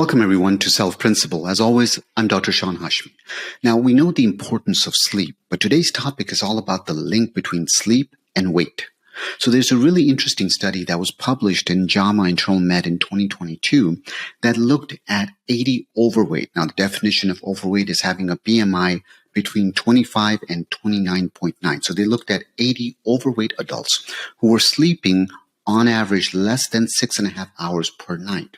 Welcome everyone to Self-Principle. As always, I'm Dr. Hashmi. Now, we know the importance of sleep, but today's topic is all about the link between sleep and weight. So there's a really interesting study that was published in JAMA Internal Med in 2022 that looked at 80 overweight. Now, the definition of overweight is having a BMI between 25 and 29.9. So they looked at 80 overweight adults who were sleeping on average less than 6.5 hours per night.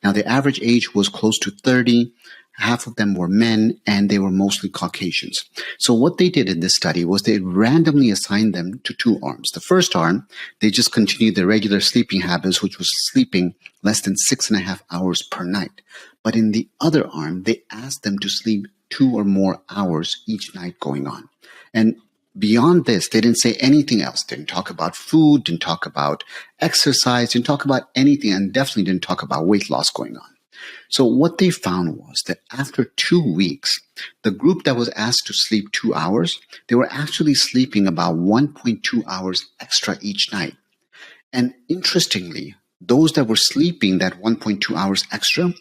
Now, the average age was close to 30. Half of them were men, and they were mostly Caucasians. So what they did in this study was they randomly assigned them to two arms. The first arm, they just continued their regular sleeping habits, which was sleeping less than 6.5 hours per night. But in the other arm, they asked them to sleep 2 or more hours each night going on. And beyond this, they didn't say anything else. Didn't talk about food, didn't talk about exercise, didn't talk about anything, and definitely didn't talk about weight loss going on. So what they found was that after 2 weeks, the group that was asked to sleep 2 hours, they were actually sleeping about 1.2 hours extra each night. And interestingly, those that were sleeping that 1.2 hours extra,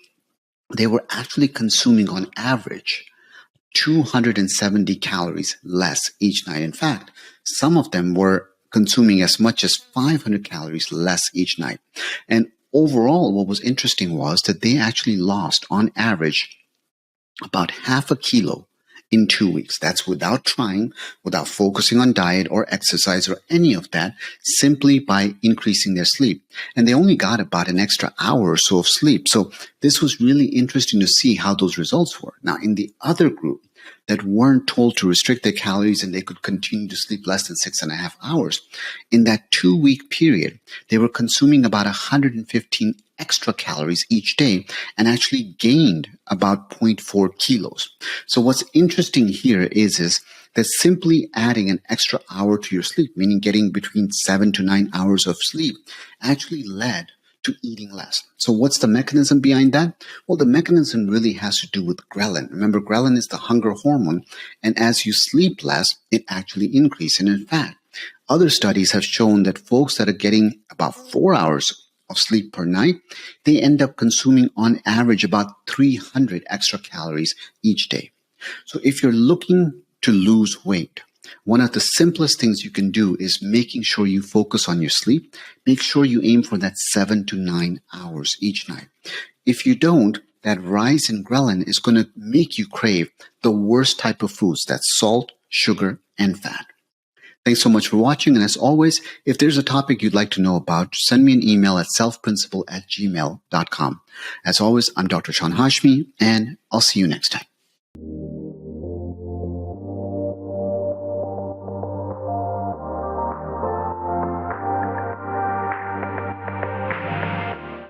they were actually consuming on average 270 calories less each night. In fact, some of them were consuming as much as 500 calories less each night. And overall, what was interesting was that they actually lost, on average, about half a kilo in 2 weeks. That's without trying, without focusing on diet or exercise or any of that, simply by increasing their sleep. And they only got about an extra hour or so of sleep. So this was really interesting to see how those results were. Now, in the other group that weren't told to restrict their calories and they could continue to sleep less than 6.5 hours, in that 2-week period, they were consuming about 115 extra calories each day and actually gained about 0.4 kilos. So what's interesting here is that simply adding an extra hour to your sleep, meaning getting between 7 to 9 hours of sleep, actually led to eating less. So what's the mechanism behind that? Well, the mechanism really has to do with ghrelin. Remember, ghrelin is the hunger hormone, and as you sleep less, it actually increases. And in fact, other studies have shown that folks that are getting about 4 hours of sleep per night, they end up consuming on average about 300 extra calories each day. So if you're looking to lose weight, one of the simplest things you can do is making sure you focus on your sleep. Make sure you aim for that 7 to 9 hours each night. If you don't, that rise in ghrelin is going to make you crave the worst type of foods. That's salt, sugar, and fat. Thanks so much for watching. And as always, if there's a topic you'd like to know about, send me an email at selfprinciple@gmail.com. As always, I'm Dr. Hashmi, and I'll see you next time.